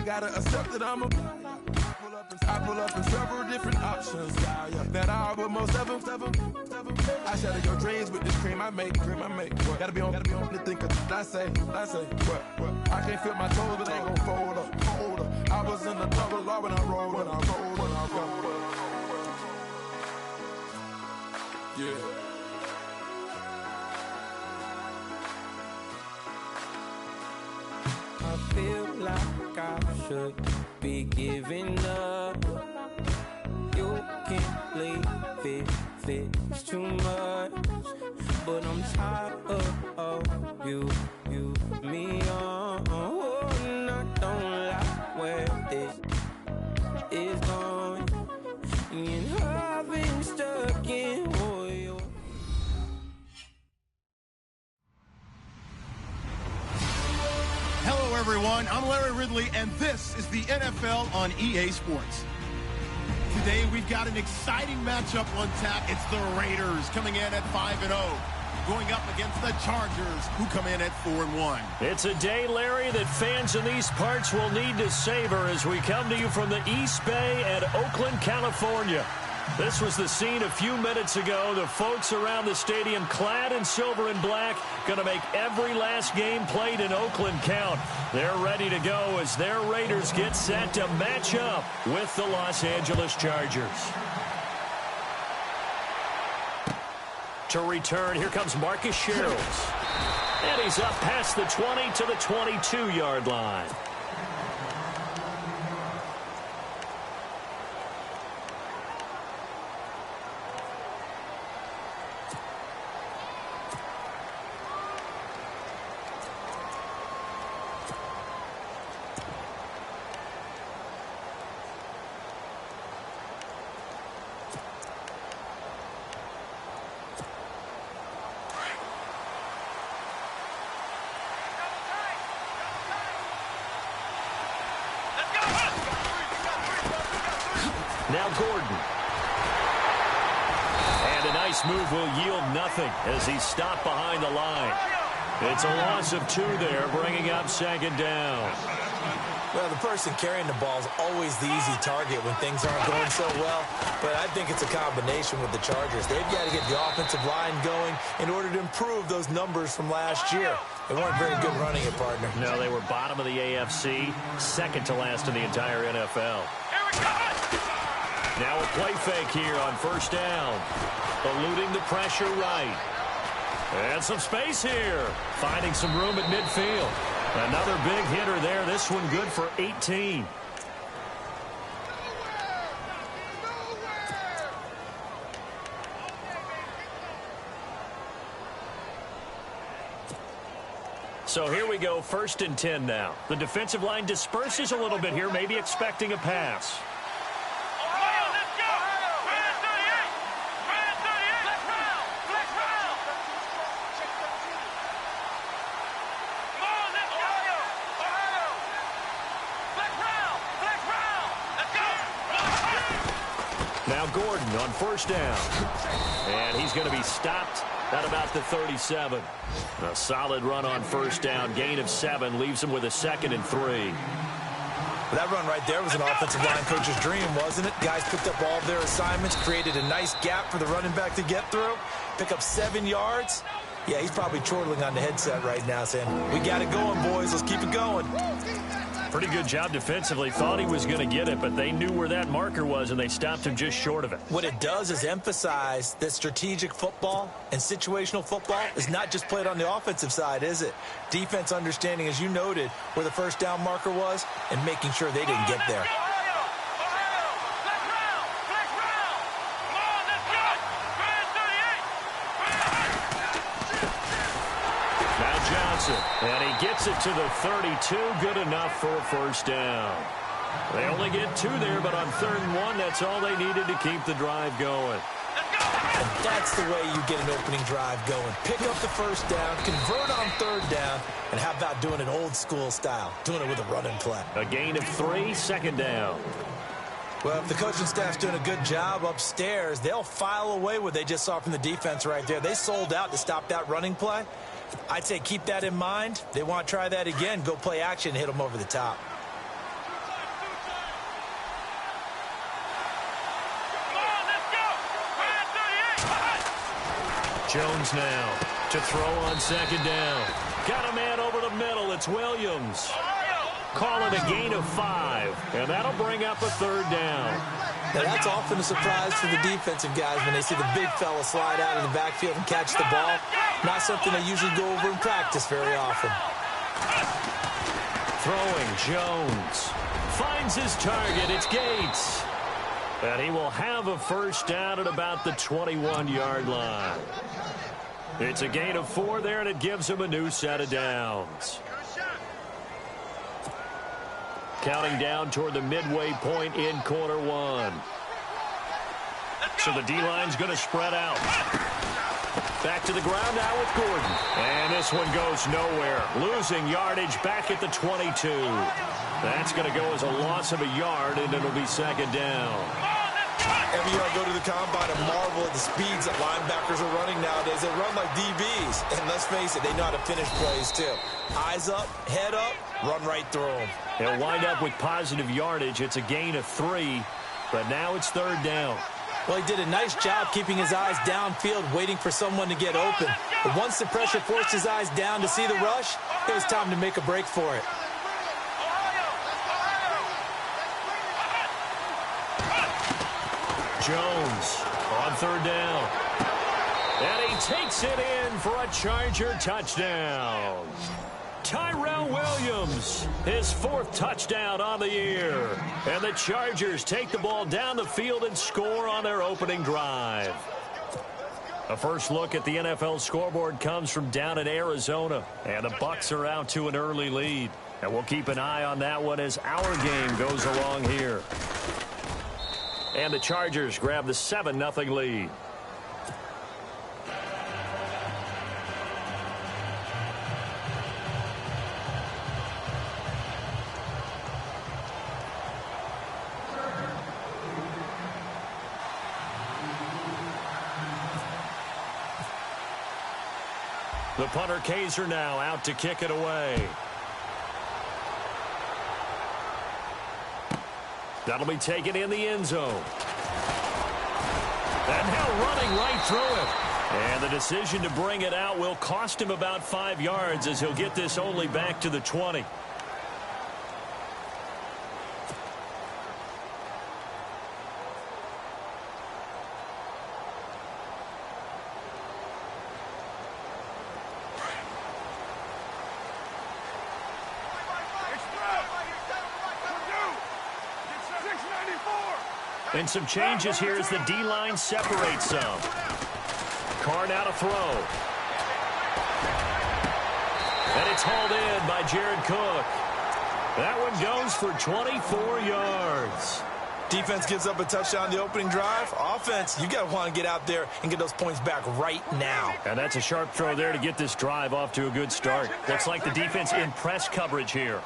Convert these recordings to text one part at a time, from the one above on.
I gotta accept that I'm a I pull up in several different options. That I would most ever. I shatter your dreams with this cream I make. What? Gotta be on to think of what I say. What? I can't feel my toes, but ain't gon' fold up. I was in the double law when I rolled. Yeah. I feel like I should be giving up. You can't leave it's too much. But I'm tired of you, me on. And I don't like where this is going. And I've been stuck in oil. Hello, everyone. I'm Larry Ridley, and this is the NFL on EA Sports. Today, we've got an exciting matchup on tap. It's the Raiders coming in at 5-0, going up against the Chargers, who come in at 4-1. It's a day, Larry, that fans in these parts will need to savor as we come to you from the East Bay and Oakland, California. This was the scene a few minutes ago. The folks around the stadium clad in silver and black going to make every last game played in Oakland count. They're ready to go as their Raiders get set to match up with the Los Angeles Chargers. To return, here comes Marcus Sherrills. And he's up past the 20 to the 22-yard line. Now Gordon. And a nice move will yield nothing as he's stopped behind the line. It's a loss of 2 there, bringing up second down. Well, the person carrying the ball is always the easy target when things aren't going so well. But I think it's a combination with the Chargers. They've got to get the offensive line going in order to improve those numbers from last year. They weren't very good running it, partner. No, they were bottom of the AFC, second to last in the entire NFL. Now a play fake here on first down. Eluding the pressure right. And some space here. Finding some room at midfield. Another big hitter there. This one good for 18. So here we go, 1st and 10 now. The defensive line disperses a little bit here, maybe expecting a pass. Now Gordon on first down. And he's going to be stopped at about the 37. A solid run on first down. Gain of 7 leaves him with a 2nd and 3. That run right there was an offensive line coach's dream, wasn't it? Guys picked up all of their assignments, created a nice gap for the running back to get through, pick up 7 yards. Yeah, he's probably chortling on the headset right now saying, we got it going, boys. Let's keep it going. Pretty good job defensively. Thought he was going to get it, but they knew where that marker was, and they stopped him just short of it. What it does is emphasize that strategic football and situational football is not just played on the offensive side, is it? Defense understanding, as you noted, where the first down marker was and making sure they didn't get there. And he gets it to the 32. Good enough for a first down. They only get 2 there, but on 3rd and 1, that's all they needed to keep the drive going. And that's the way you get an opening drive going. Pick up the first down, convert on 3rd down, and how about doing it old school style, doing it with a running play. A gain of 3, 2nd down. Well, if the coaching staff's doing a good job upstairs, they'll file away what they just saw from the defense right there. They sold out to stop that running play. I'd say keep that in mind. They want to try that again. Go play action, hit them over the top. Jones now to throw on second down. Got a man over the middle. It's Williams. Call it a gain of 5, and that'll bring up a third down. Now, that's often a surprise to the defensive guys when they see the big fella slide out of the backfield and catch the ball. Not something they usually go over in practice very often. Throwing, Jones. Finds his target. It's Gates. And he will have a first down at about the 21-yard line. It's a gain of 4 there, and it gives him a new set of downs. Counting down toward the midway point in quarter 1. So the D-line's going to spread out. Back to the ground now with Gordon. And this one goes nowhere. Losing yardage back at the 22. That's going to go as a loss of a yard, and it'll be second down. Every year I go to the combine and marvel at the speeds that linebackers are running nowadays. They run like DBs. And let's face it, they know how to finish plays too. Eyes up, head up, run right through them. They'll wind up with positive yardage. It's a gain of 3, but now it's third down. Well, he did a nice job keeping his eyes downfield, waiting for someone to get open. But once the pressure forced his eyes down to see the rush, it was time to make a break for it. Jones on third down. And he takes it in for a Charger touchdown. Tyrell Williams, his 4th touchdown on the year. And the Chargers take the ball down the field and score on their opening drive. A first look at the NFL scoreboard comes from down in Arizona. And the Bucs are out to an early lead. And we'll keep an eye on that one as our game goes along here. And the Chargers grab the 7-0 lead. The punter Kaiser now out to kick it away. That'll be taken in the end zone. And now running right through it. And the decision to bring it out will cost him about 5 yards as he'll get this only back to the 20. And some changes here as the D-line separates some. Carr now to throw. And it's hauled in by Jared Cook. That one goes for 24 yards. Defense gives up a touchdown the opening drive. Offense, you got to want to get out there and get those points back right now. And that's a sharp throw there to get this drive off to a good start. Looks like the defense in press coverage here.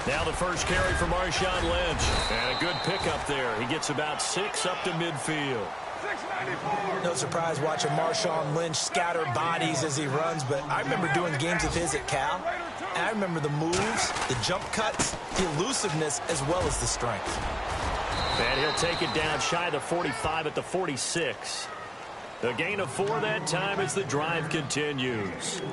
Now the first carry for Marshawn Lynch. And a good pickup there. He gets about 6 up to midfield. No surprise watching Marshawn Lynch scatter bodies as he runs, but I remember doing games of his at Cal. And I remember the moves, the jump cuts, the elusiveness, as well as the strength. And he'll take it down shy of the 45 at the 46. A gain of 4 that time as the drive continues.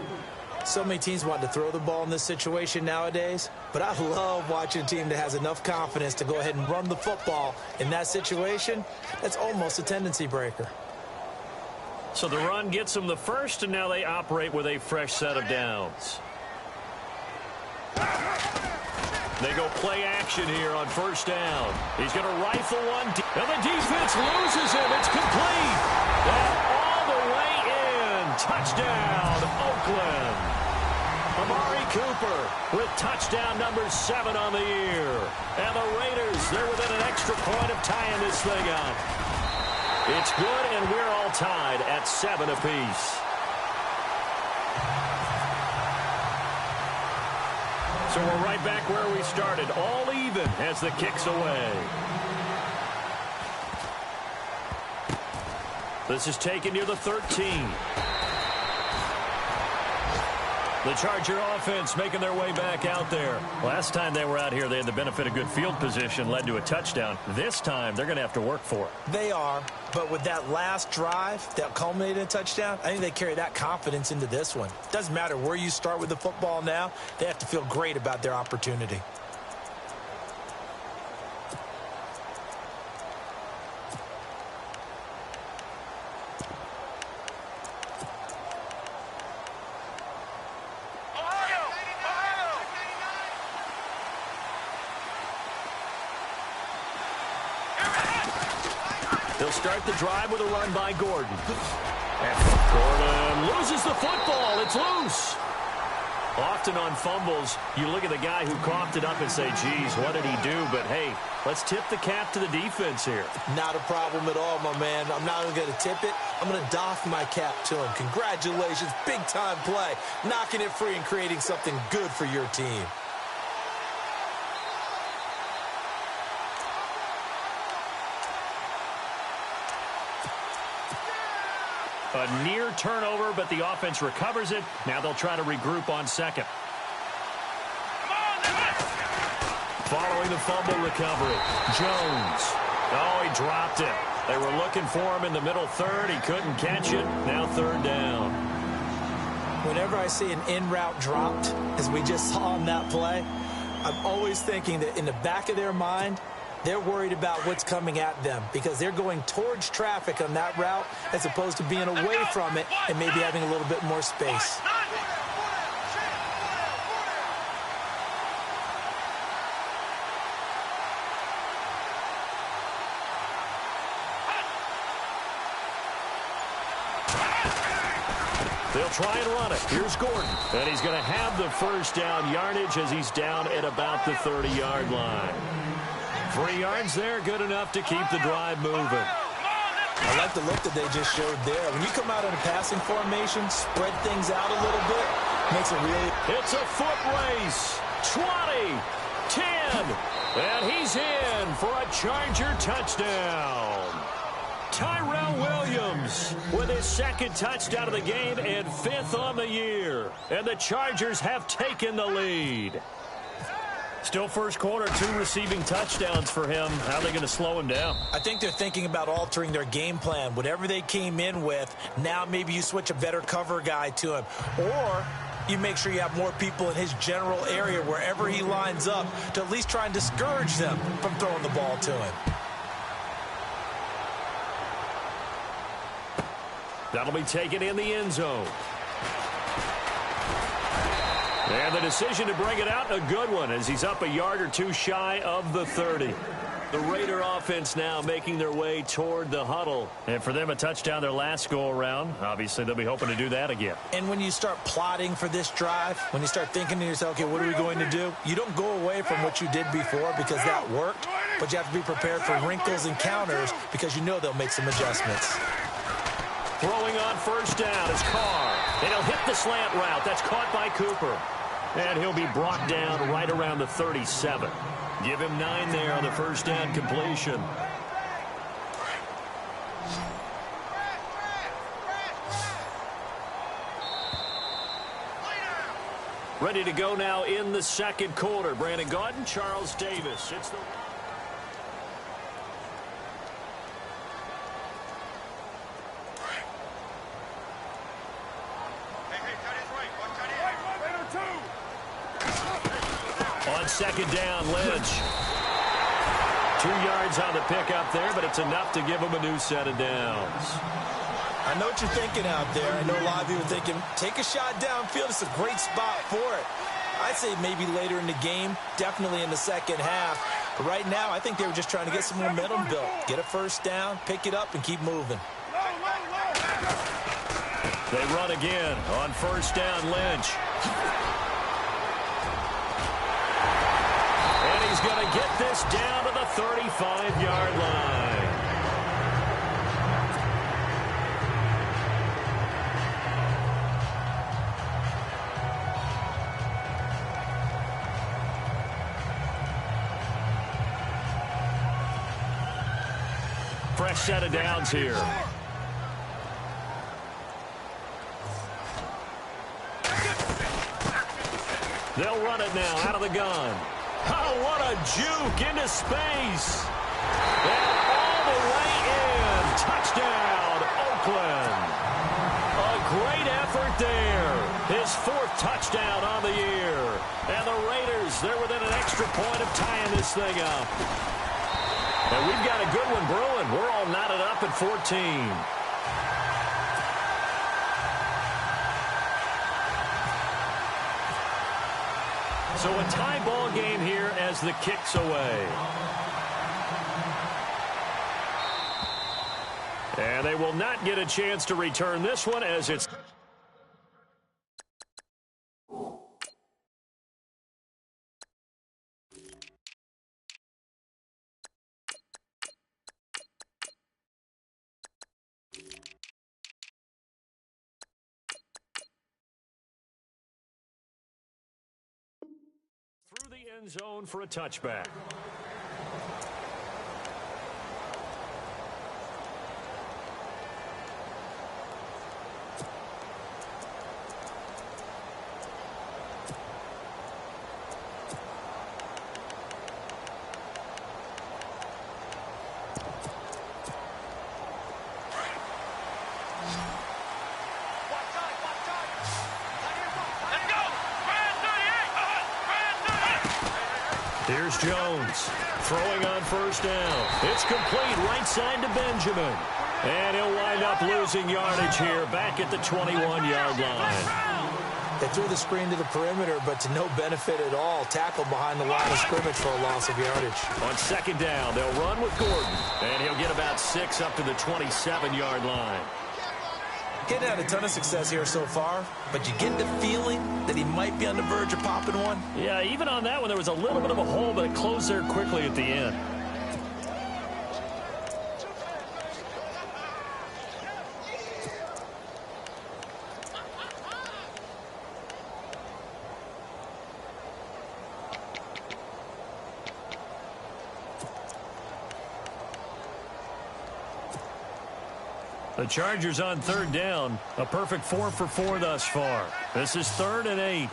So many teams want to throw the ball in this situation nowadays, but I love watching a team that has enough confidence to go ahead and run the football in that situation. That's almost a tendency breaker. So the run gets them the first, and now they operate with a fresh set of downs. They go play action here on first down. He's going to rifle one, and the defense loses him. It's complete. And all the way in. Touchdown, Oakland. Amari Cooper with touchdown number 7 on the year. And the Raiders, they're within an extra point of tying this thing up. It's good, and we're all tied at 7 apiece. So we're right back where we started, all even as the kick's away. This is taken near the 13. The Charger offense making their way back out there. Last time they were out here, they had the benefit of good field position, led to a touchdown. This time, they're going to have to work for it. They are, but with that last drive that culminated in a touchdown, I think they carry that confidence into this one. Doesn't matter where you start with the football now, they have to feel great about their opportunity. They'll start the drive with a run by Gordon. And Gordon loses the football. It's loose. Often on fumbles, you look at the guy who coughed it up and say, geez, what did he do? But, hey, let's tip the cap to the defense here. Not a problem at all, my man. I'm not even going to tip it. I'm going to doff my cap to him. Congratulations. Big-time play. Knocking it free and creating something good for your team. A near turnover, but the offense recovers it. Now they'll try to regroup on second. Following the fumble recovery, Jones. Oh, he dropped it. They were looking for him in the middle third. He couldn't catch it. Now third down. Whenever I see an in-route dropped, as we just saw on that play, I'm always thinking that in the back of their mind, they're worried about what's coming at them because they're going towards traffic on that route as opposed to being away from it and maybe having a little bit more space. They'll try and run it. Here's Gordon. And he's going to have the first down yardage as he's down at about the 30-yard line. 3 yards there, good enough to keep the drive moving. I like the look that they just showed there. When you come out in a passing formation, spread things out a little bit, makes it really... It's a foot race. 20, 10, and he's in for a Charger touchdown. Tyrell Williams with his second touchdown of the game and 5th on the year. And the Chargers have taken the lead. Still first quarter, 2 receiving touchdowns for him. How are they going to slow him down? I think they're thinking about altering their game plan. Whatever they came in with, now maybe you switch a better cover guy to him. Or you make sure you have more people in his general area wherever he lines up to at least try and discourage them from throwing the ball to him. That'll be taken in the end zone. And the decision to bring it out, a good one, as he's up a yard or 2 shy of the 30. The Raider offense now making their way toward the huddle. And for them, a touchdown their last go-around. Obviously, they'll be hoping to do that again. And when you start plotting for this drive, when you start thinking to yourself, okay, what are we going to do? You don't go away from what you did before because that worked, but you have to be prepared for wrinkles and counters because you know they'll make some adjustments. Throwing on first down is Carr. And he'll hit the slant route. That's caught by Cooper. And he'll be brought down right around the 37. Give him 9 there on the first down completion. Ready to go now in the second quarter. Brandon Gaudin, Charles Davis. It's the... On second down, Lynch. 2 yards on the pickup there, but it's enough to give him a new set of downs. I know what you're thinking out there. I know a lot of you are thinking, take a shot downfield. It's a great spot for it. I'd say maybe later in the game, definitely in the second half. But right now, I think they were just trying to get some momentum built. Get a first down, pick it up, and keep moving. They run again on first down, Lynch. And he's going to get this down to the 35-yard line. Fresh set of downs here. They'll run it now out of the gun. Oh, what a juke into space. And all the way in. Touchdown, Oakland. A great effort there. His 4th touchdown on the year. And the Raiders, they're within an extra point of tying this thing up. And we've got a good one brewing. We're all knotted up at 14. So a tie ball game here as the kick's away. And they will not get a chance to return this one as it's... through the end zone for a touchback. Here's Jones throwing on first down. It's complete right side to Benjamin. And he'll wind up losing yardage here back at the 21-yard line. They threw the screen to the perimeter, but to no benefit at all. Tackled behind the line of scrimmage for a loss of yardage. On second down, they'll run with Gordon. And he'll get about 6 up to the 27-yard line. Kid had a ton of success here so far, but you get the feeling that he might be on the verge of popping one. Yeah, even on that one, there was a little bit of a hole, but it closed there quickly at the end. The Chargers on third down. A perfect 4 for 4 thus far. This is 3rd and 8.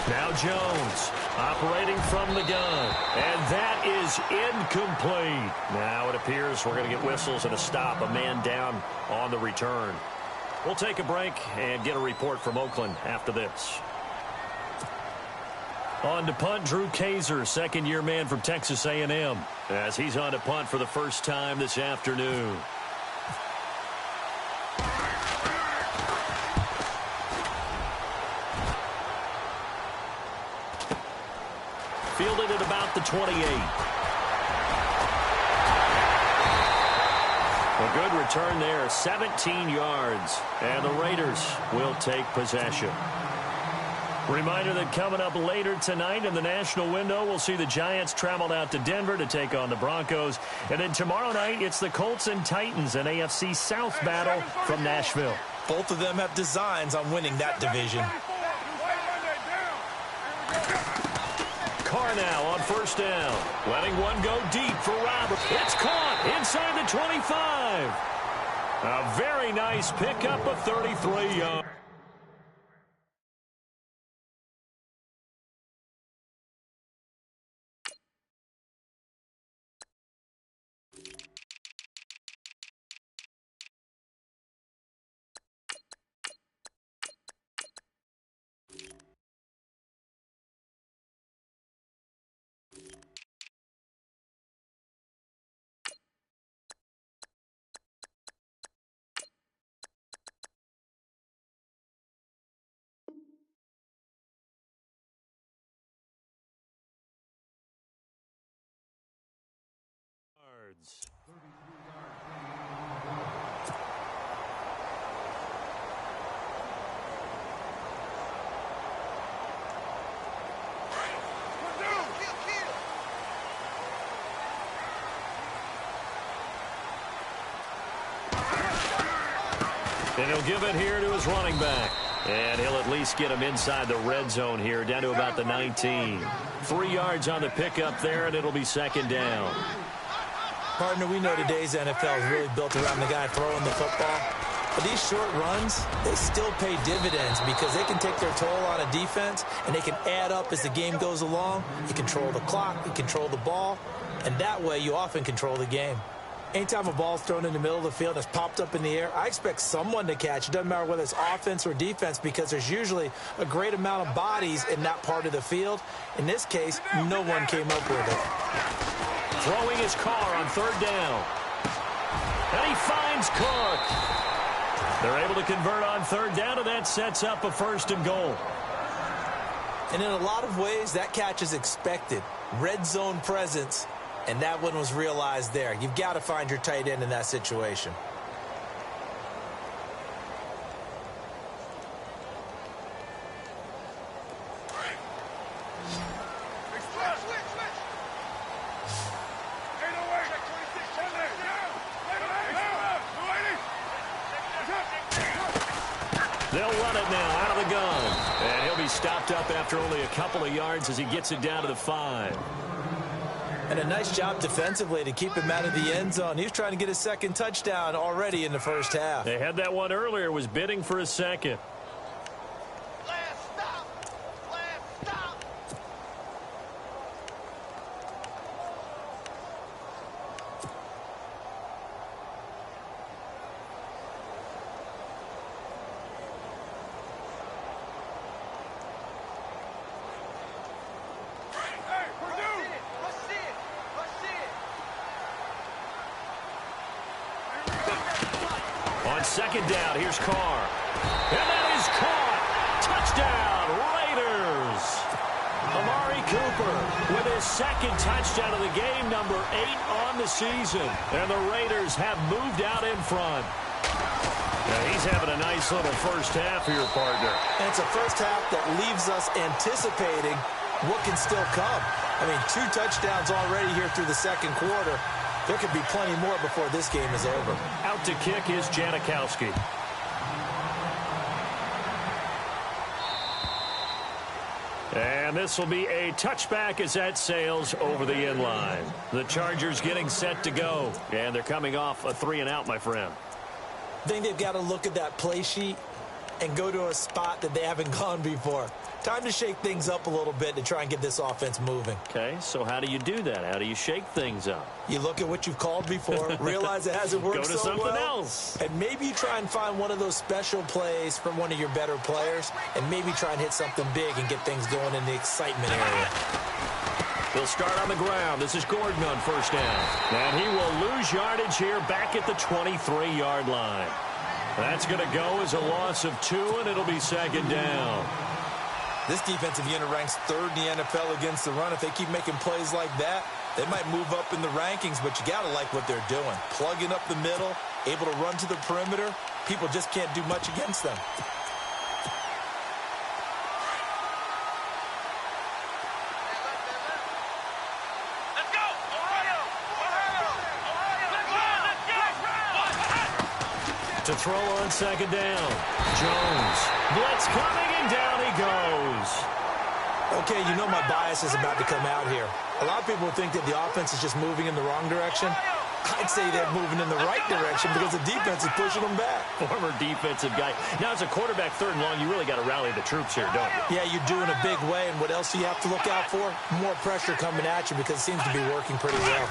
Now Jones operating from the gun. And that is incomplete. Now it appears we're going to get whistles and a stop. A man down on the return. We'll take a break and get a report from Oakland after this. On to punt, Drew Kaiser, second-year man from Texas A&M, as he's on to punt for the first time this afternoon. Fielded at about the 28. A good return there, 17 yards, and the Raiders will take possession. Reminder that coming up later tonight in the national window, we'll see the Giants travel out to Denver to take on the Broncos. And then tomorrow night, it's the Colts and Titans, an AFC South battle from Nashville. Both of them have designs on winning that division. Carr now on first down. Letting one go deep for Robert. It's caught inside the 25. A very nice pickup of 33 yards. And he'll give it here to his running back. And he'll at least get him inside the red zone here, down to about the 19. 3 yards on the pickup there, and it'll be second down. Partner, we know today's NFL is really built around the guy throwing the football. But these short runs, they still pay dividends because they can take their toll on a defense, and they can add up as the game goes along. You control the clock, you control the ball, and that way you often control the game. Anytime a ball's thrown in the middle of the field and it's popped up in the air, I expect someone to catch. It doesn't matter whether it's offense or defense because there's usually a great amount of bodies in that part of the field. In this case, no one came up with it. Throwing his car on third down. And he finds Cook. They're able to convert on third down, and that sets up a 1st and goal. And in a lot of ways, that catch is expected. Red zone presence. And that one was realized there. You've got to find your tight end in that situation. They'll run it now out of the gun. And he'll be stopped up after only a couple of yards as he gets it down to the 5. And a nice job defensively to keep him out of the end zone. He was trying to get his 2nd touchdown already in the first half. They had that one earlier, was bidding for a 2nd. On 2nd down, here's Carr. And that is caught. Touchdown, Raiders. Amari Cooper with his 2nd touchdown of the game, number 8 on the season. And the Raiders have moved out in front. Now he's having a nice little first half here, partner. And it's a first half that leaves us anticipating what can still come. I mean, 2 touchdowns already here through the 2nd quarter. There could be plenty more before this game is over. Out to kick is Janikowski. And this will be a touchback as that sails over the end line. The Chargers getting set to go. And they're coming off a 3-and-out, my friend. I think they've got to look at that play sheet and go to a spot that they haven't gone before. Time to shake things up a little bit to try and get this offense moving. Okay, so how do you do that? How do you shake things up? You look at what you've called before, realize it hasn't worked so well. Go to something else. And maybe you try and find one of those special plays from one of your better players, and maybe try and hit something big and get things going in the excitement area. They'll start on the ground. This is Gordon on 1st down. And he will lose yardage here back at the 23-yard line. That's going to go as a loss of 2, and it'll be 2nd down. This defensive unit ranks 3rd in the NFL against the run. If they keep making plays like that, they might move up in the rankings, but you got to like what they're doing. Plugging up the middle, able to run to the perimeter. People just can't do much against them. To throw on 2nd down. Jones. Blitz coming, and down he goes. Okay, you know my bias is about to come out here. A lot of people think that the offense is just moving in the wrong direction. I'd say they're moving in the right direction because the defense is pushing them back. Former defensive guy. Now, as a quarterback 3rd and long, you really got to rally the troops here, don't you? Yeah, you do in a big way. And what else do you have to look out for? More pressure coming at you because it seems to be working pretty well.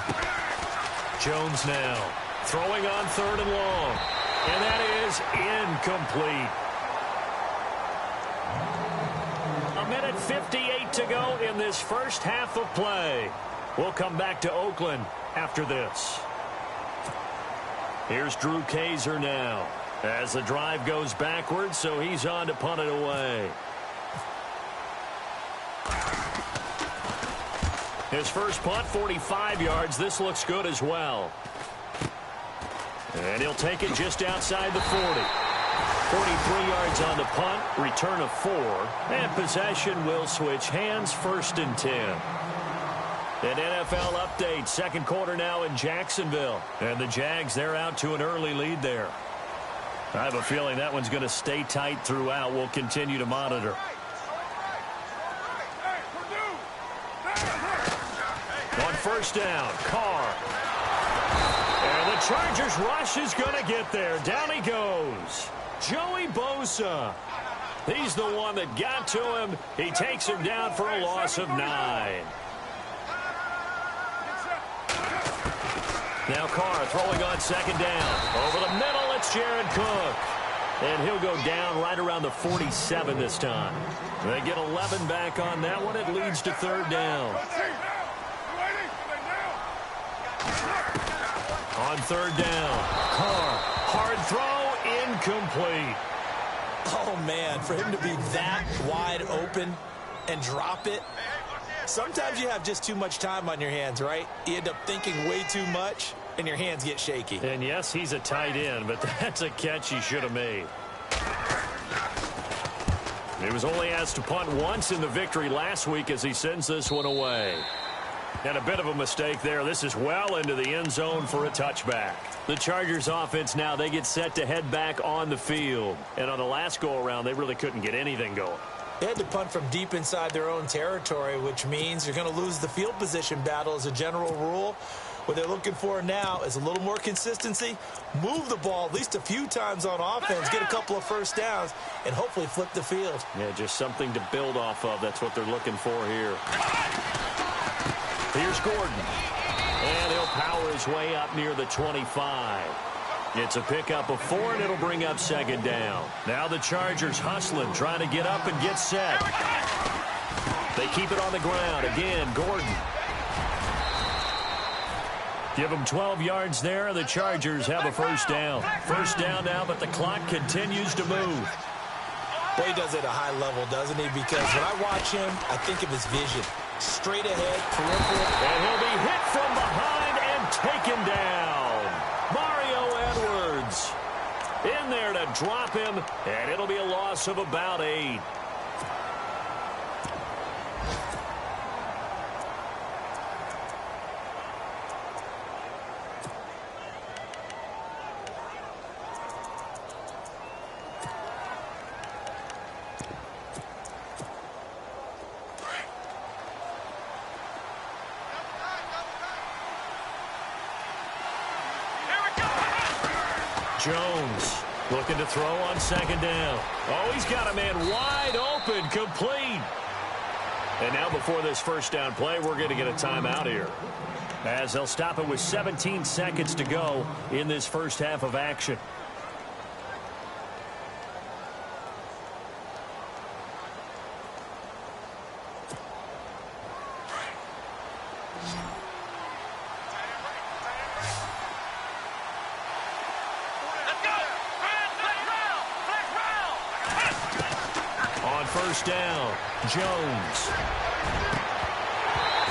Jones now. Throwing on 3rd and long. And that is incomplete. 1:58 to go in this first half of play. We'll come back to Oakland after this. Here's Drew Kaiser now as the drive goes backwards, so he's on to punt it away. His first punt, 45 yards. This looks good as well. And he'll take it just outside the 40. 43 yards on the punt, return of 4, and possession will switch hands, 1st and 10. An NFL update, 2nd quarter now in Jacksonville. And the Jags, they're out to an early lead there. I have a feeling that one's going to stay tight throughout. We'll continue to monitor. On 1st down, Carr. And the Chargers rush is going to get there. Down he goes. Joey Bosa. He's the one that got to him. He takes him down for a loss of 9. Now Carr throwing on second down. Over the middle, it's Jared Cook. And he'll go down right around the 47 this time. They get 11 back on that one. It leads to third down. On third down, Carr, hard throw, incomplete. Oh, man, for him to be that wide open and drop it. Sometimes you have just too much time on your hands, right? You end up thinking way too much, and your hands get shaky. And, yes, he's a tight end, but that's a catch he should have made. He was only asked to punt once in the victory last week as he sends this one away. And a bit of a mistake there. This is well into the end zone for a touchback. The Chargers offense now, they get set to head back on the field. And on the last go-around, they really couldn't get anything going. They had to punt from deep inside their own territory, which means you're going to lose the field position battle as a general rule. What they're looking for now is a little more consistency, move the ball at least a few times on offense, get a couple of first downs, and hopefully flip the field. Yeah, just something to build off of. That's what they're looking for here. Here's Gordon. And he'll power his way up near the 25. It's a pickup of 4, and it'll bring up second down. Now the Chargers hustling, trying to get up and get set. They keep it on the ground. Again, Gordon. Give them 12 yards there, and the Chargers have a first down. First down now, but the clock continues to move. Boy, he does it at a high level, doesn't he? Because when I watch him, I think of his vision. Straight ahead, peripheral. And he'll be hit from behind and taken down. Mario Edwards in there to drop him, and it'll be a loss of about 8. Jones looking to throw on second down. Oh, he's got a man wide open, complete. And now before this first down play, we're going to get a timeout here, as they'll stop it with 17 seconds to go in this first half of action. First down, Jones.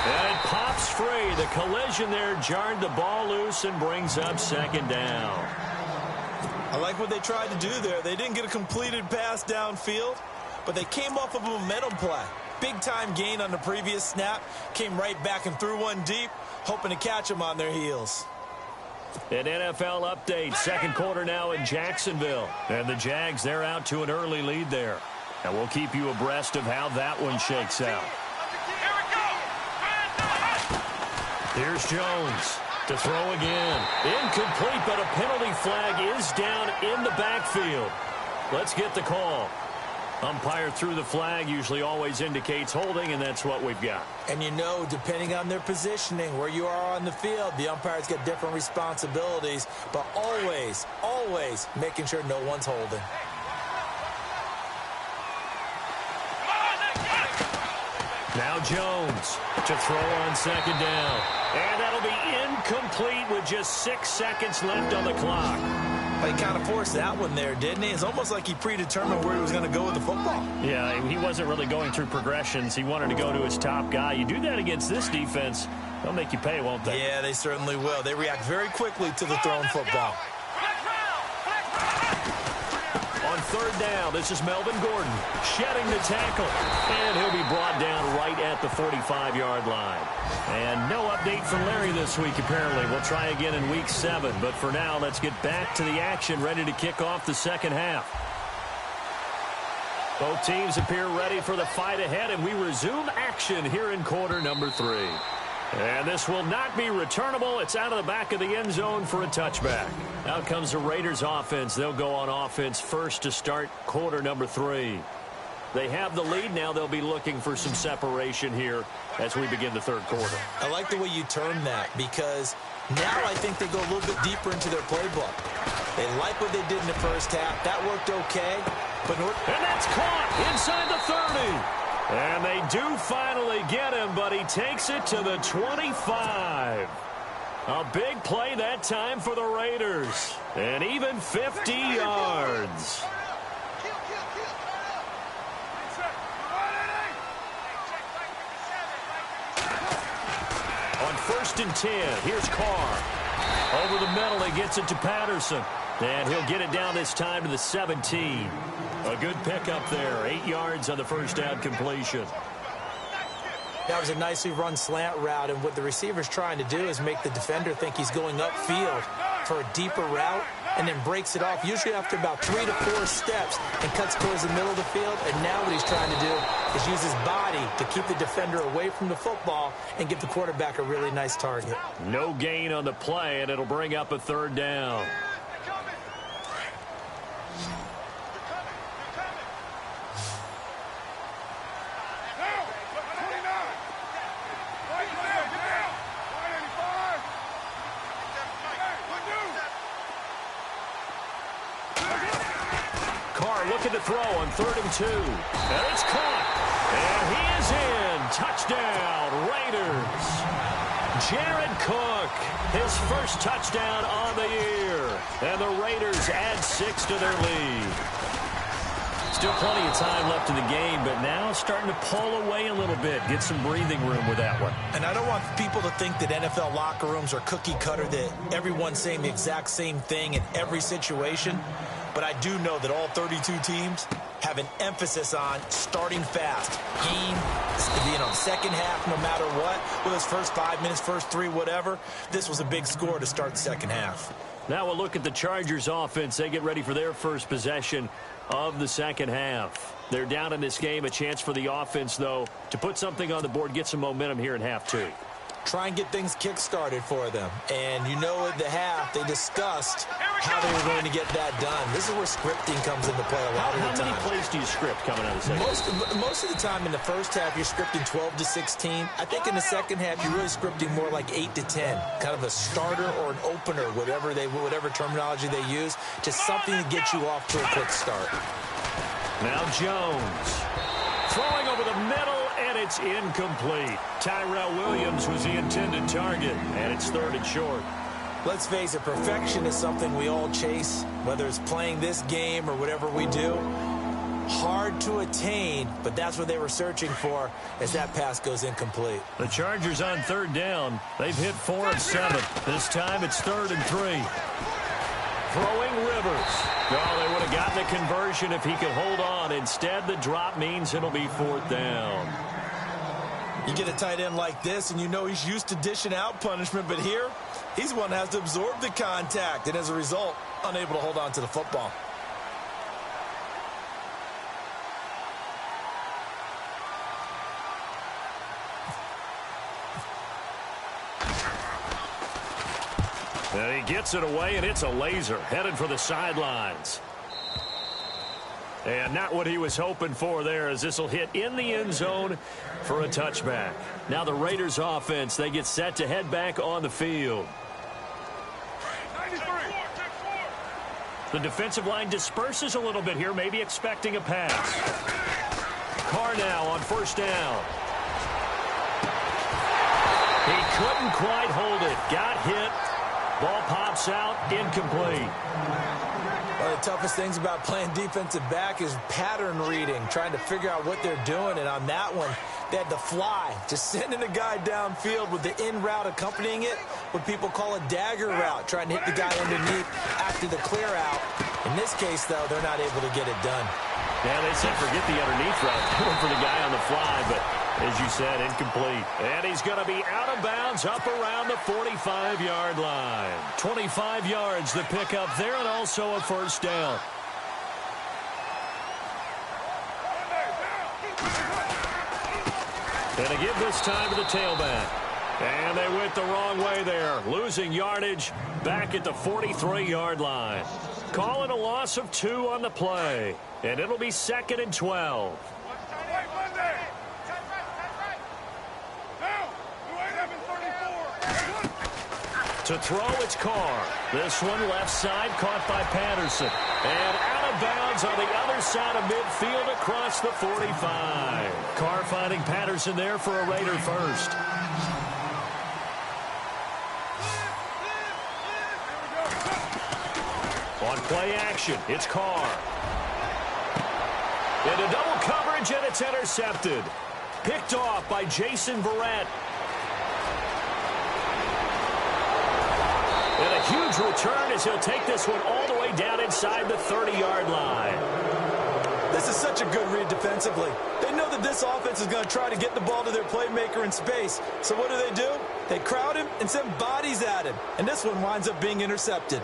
And it pops free. The collision there jarred the ball loose and brings up second down. I like what they tried to do there. They didn't get a completed pass downfield, but they came off of a momentum play. Big-time gain on the previous snap. Came right back and threw one deep, hoping to catch them on their heels. An NFL update. Second quarter now in Jacksonville. And the Jags, they're out to an early lead there. And we'll keep you abreast of how that one shakes out. Here's Jones to throw again. Incomplete, but a penalty flag is down in the backfield. Let's get the call. Umpire threw the flag, usually always indicates holding, and that's what we've got. And you know, depending on their positioning, where you are on the field, the umpires get different responsibilities, but always, always making sure no one's holding. Now Jones to throw on second down. And that'll be incomplete with just 6 seconds left on the clock. He kind of forced that one there, didn't he? It's almost like he predetermined where he was going to go with the football. Yeah, he wasn't really going through progressions. He wanted to go to his top guy. You do that against this defense, they'll make you pay, won't they? Yeah, they certainly will. They react very quickly to the thrown football. On third down, this is Melvin Gordon shedding the tackle. And he'll be brought down right at the 45-yard line. And no update from Larry this week, apparently. We'll try again in Week 7. But for now, let's get back to the action, ready to kick off the second half. Both teams appear ready for the fight ahead, and we resume action here in quarter number 3. And this will not be returnable. It's out of the back of the end zone for a touchback. Out comes the Raiders offense. They'll go on offense first to start quarter number 3. They have the lead now. They'll be looking for some separation here as we begin the third quarter. I like the way you term that because now I think they go a little bit deeper into their playbook. They like what they did in the first half. That worked okay. And that's caught inside the 30. And they do finally get him, but he takes it to the 25. A big play that time for the Raiders. And even 50 yards. On 1st and 10, here's Carr. Over the middle, he gets it to Patterson. And he'll get it down this time to the 17. A good pickup there. 8 yards on the first down completion. That was a nicely run slant route, and what the receiver's trying to do is make the defender think he's going upfield for a deeper route and then breaks it off, usually after about 3 to 4 steps, and cuts towards the middle of the field. And now what he's trying to do is use his body to keep the defender away from the football and give the quarterback a really nice target. No gain on the play, and it'll bring up a 3rd down. Looking to throw on 3rd and 2. And it's caught. And he is in. Touchdown, Raiders. Jared Cook, his first touchdown on the year. And the Raiders add 6 to their lead. Still plenty of time left in the game, but now starting to pull away a little bit. Get some breathing room with that one. And I don't want people to think that NFL locker rooms are cookie cutter, that everyone's saying the exact same thing in every situation. But I do know that all 32 teams have an emphasis on starting fast. Second half, no matter what. Whether it's first 5 minutes, first 3, whatever. This was a big score to start the second half. Now we'll look at the Chargers offense. They get ready for their first possession of the second half. They're down in this game. A chance for the offense, though, to put something on the board, get some momentum here in half 2. Try and get things kick-started for them. And you know at the half, they discussed how they were going to get that done. This is where scripting comes into play a lot of the time. How many plays do you script coming out of the second half? Most of the time in the first half, you're scripting 12 to 16. I think in the second half, you're really scripting more like 8 to 10. Kind of a starter or an opener, whatever terminology they use. Just something to get you off to a quick start. Now Jones. Throwing over the middle, and it's incomplete. Tyrell Williams was the intended target, and it's 3rd and short. Let's face it, perfection is something we all chase, whether it's playing this game or whatever we do. Hard to attain, but that's what they were searching for as that pass goes incomplete. The Chargers on 3rd down. They've hit 4 of 7. This time it's 3rd and 3. Throwing Rivers. Oh, they would have gotten a conversion if he could hold on. Instead, the drop means it'll be 4th down. You get a tight end like this, and you know he's used to dishing out punishment, but here, he's the one that has to absorb the contact, and as a result, unable to hold on to the football. And he gets it away, and it's a laser headed for the sidelines. And not what he was hoping for there, as this will hit in the end zone for a touchback. Now the Raiders offense, they get set to head back on the field. The defensive line disperses a little bit here, maybe expecting a pass. Carr now on 1st down. He couldn't quite hold it. Got hit. Ball pops out, incomplete. One of the toughest things about playing defensive back is pattern reading, trying to figure out what they're doing. And on that one, they had the fly, just sending a guy downfield with the in route accompanying it, what people call a dagger route, trying to hit the guy underneath after the clear out. In this case, though, they're not able to get it done. Yeah, they said forget the underneath route, going for the guy on the fly, but as you said, incomplete. And he's going to be out of bounds up around the 45-yard line. 25 yards the pickup there, and also a 1st down. And to give this time to the tailback. And they went the wrong way there, losing yardage back at the 43-yard line. Calling a loss of 2 on the play, and it'll be 2nd and 12. To throw, it's Carr. This one left side, caught by Patterson. And out of bounds on the other side of midfield across the 45. Carr finding Patterson there for a Raider first. On play action, it's Carr. Into double coverage, and it's intercepted. Picked off by Jason Verrett. And a huge return as he'll take this one all the way down inside the 30-yard line. This is such a good read defensively. They know that this offense is going to try to get the ball to their playmaker in space. So what do? They crowd him and send bodies at him. And this one winds up being intercepted.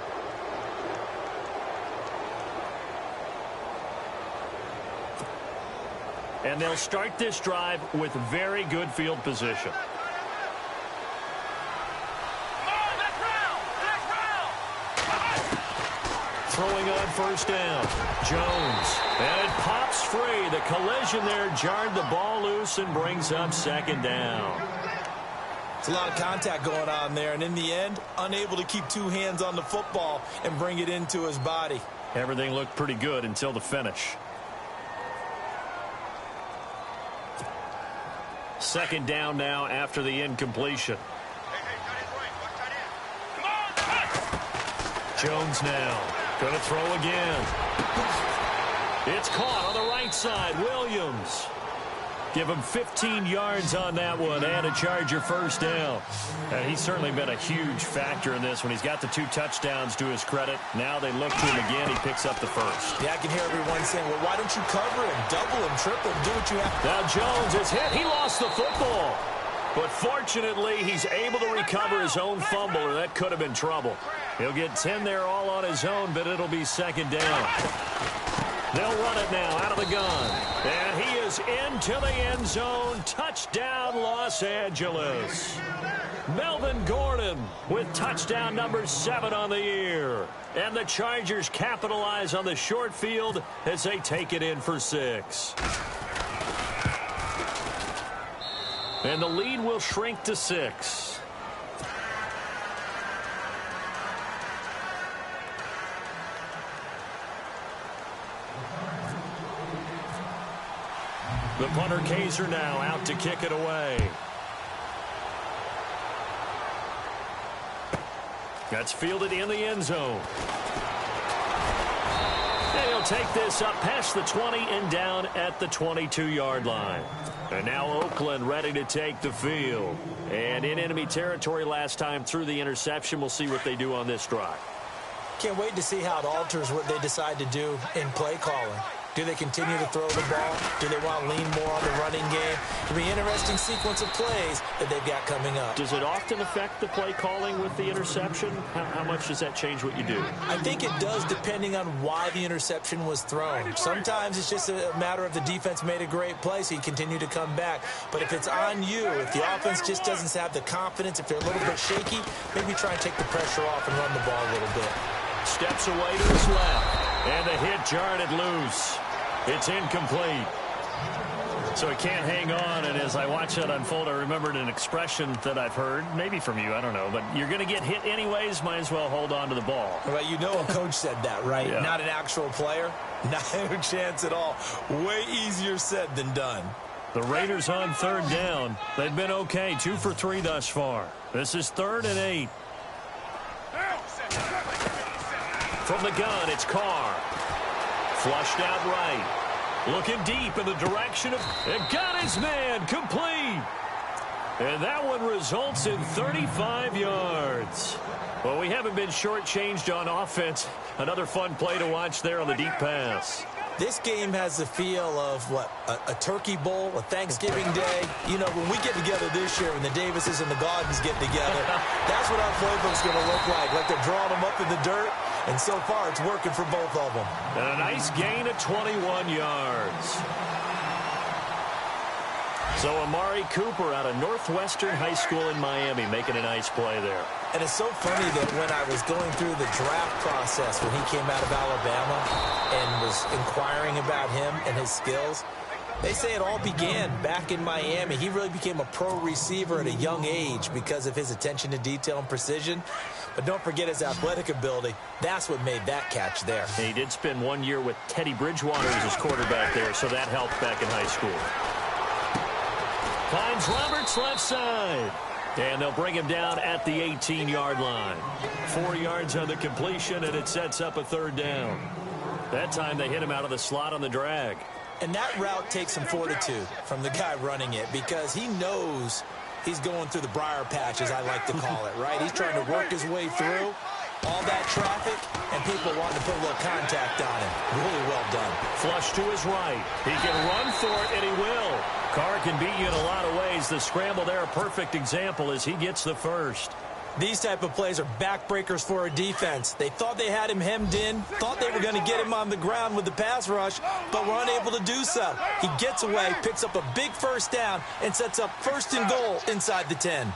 And they'll start this drive with very good field position. Throwing on first down, Jones. And it pops free. The collision there jarred the ball loose and brings up 2nd down. It's a lot of contact going on there, and in the end, unable to keep 2 hands on the football and bring it into his body. Everything looked pretty good until the finish. 2nd down now after the incompletion. Jones now. Going to throw again. It's caught on the right side. Williams. Give him 15 yards on that one and a Charger first down. And he's certainly been a huge factor in this when he's got the 2 touchdowns to his credit. Now they look to him again. He picks up the first. Yeah, I can hear everyone saying, well, why don't you cover him, double him, triple him, do what you have. Now Jones is hit. He lost the football. But fortunately, he's able to recover his own fumble, or that could have been trouble. He'll get 10 there all on his own, but it'll be 2nd down. They'll run it now out of the gun. And he is into the end zone. Touchdown, Los Angeles. Melvin Gordon with touchdown number 7 on the year. And the Chargers capitalize on the short field as they take it in for 6. And the lead will shrink to 6. The punter Kaiser now out to kick it away. That's fielded in the end zone. And he'll take this up past the 20 and down at the 22-yard line. And now Oakland ready to take the field. And in enemy territory last time through the interception. We'll see what they do on this drive. Can't wait to see how it alters what they decide to do in play calling. Do they continue to throw the ball? Do they want to lean more on the running game? It'll be an interesting sequence of plays that they've got coming up. Does it often affect the play calling with the interception? How much does that change what you do? I think it does, depending on why the interception was thrown. Sometimes it's just a matter of the defense made a great play, so you continue to come back. But if it's on you, if the offense just doesn't have the confidence, if they're a little bit shaky, maybe try and take the pressure off and run the ball a little bit. Steps away to his left. And the hit jarred it loose. It's incomplete. So he can't hang on, and as I watch that unfold, I remembered an expression that I've heard, maybe from you, I don't know, but you're going to get hit anyways, might as well hold on to the ball. Well, you know a coach said that, right? Yeah. Not an actual player. No chance at all. Way easier said than done. The Raiders on 3rd down. They've been okay, 2 for 3 thus far. This is 3rd and 8. From the gun, it's Carr. Flushed out right. Looking deep in the direction of... And got his man complete. And that one results in 35 yards. Well, we haven't been shortchanged on offense. Another fun play to watch there on the deep pass. This game has the feel of, what, a turkey bowl, a Thanksgiving day. You know, when we get together this year, when the Davises and the Gaudens get together, that's what our playbook's going to look like they're drawing them up in the dirt. And so far, it's working for both of them. And a nice gain of 21 yards. So Amari Cooper out of Northwestern High School in Miami making a nice play there. And it's so funny that when I was going through the draft process when he came out of Alabama and was inquiring about him and his skills, they say it all began back in Miami. He really became a pro receiver at a young age because of his attention to detail and precision. But don't forget his athletic ability. That's what made that catch there. And he did spend 1 year with Teddy Bridgewater as his quarterback there, so that helped back in high school. Finds Roberts left side. And they'll bring him down at the 18-yard line. 4 yards on the completion, and it sets up a third down. That time they hit him out of the slot on the drag. And that route takes some fortitude from the guy running it because he knows he's going through the briar patch, as I like to call it, right? He's trying to work his way through all that traffic and people wanting to put a little contact on him. Really well done. Flush to his right. He can run for it, and he will. Carr can beat you in a lot of ways. The scramble there, a perfect example as he gets the first. These type of plays are backbreakers for a defense. They thought they had him hemmed in, thought they were going to get him on the ground with the pass rush, but were unable to do so. He gets away, picks up a big first down, and sets up first and goal inside the 10.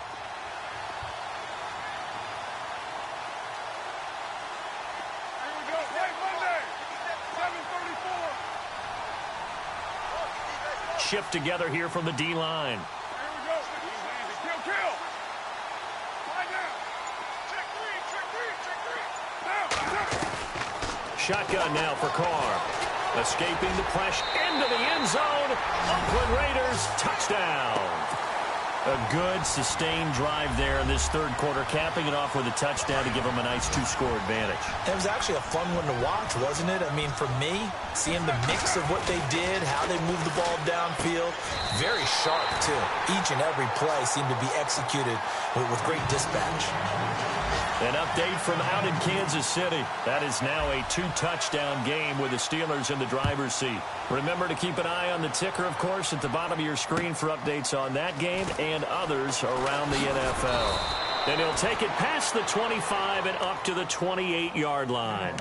Shift together here from the D-line. Shotgun now for Carr. Escaping the pressure into the end zone. Oakland Raiders touchdown. A good, sustained drive there in this third quarter, capping it off with a touchdown to give them a nice 2-score advantage. It was actually a fun one to watch, wasn't it? I mean, for me, seeing the mix of what they did, how they moved the ball downfield, very sharp, too. Each and every play seemed to be executed with great dispatch. An update from out in Kansas City. That is now a 2-touchdown game with the Steelers in the driver's seat. Remember to keep an eye on the ticker, of course, at the bottom of your screen for updates on that game and others around the NFL. And he'll take it past the 25 and up to the 28-yard line.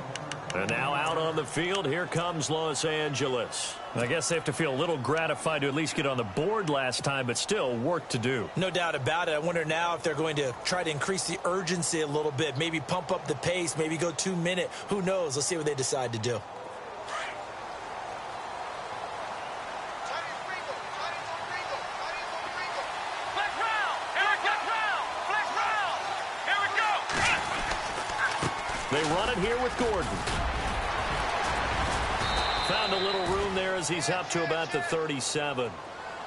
And now out on the field, here comes Los Angeles. I guess they have to feel a little gratified to at least get on the board last time, but still work to do. No doubt about it. I wonder now if they're going to try to increase the urgency a little bit, maybe pump up the pace, maybe go 2-minute. Who knows? Let's see what they decide to do. They run it here with Gordon. Found a little room there as he's up to about the 37.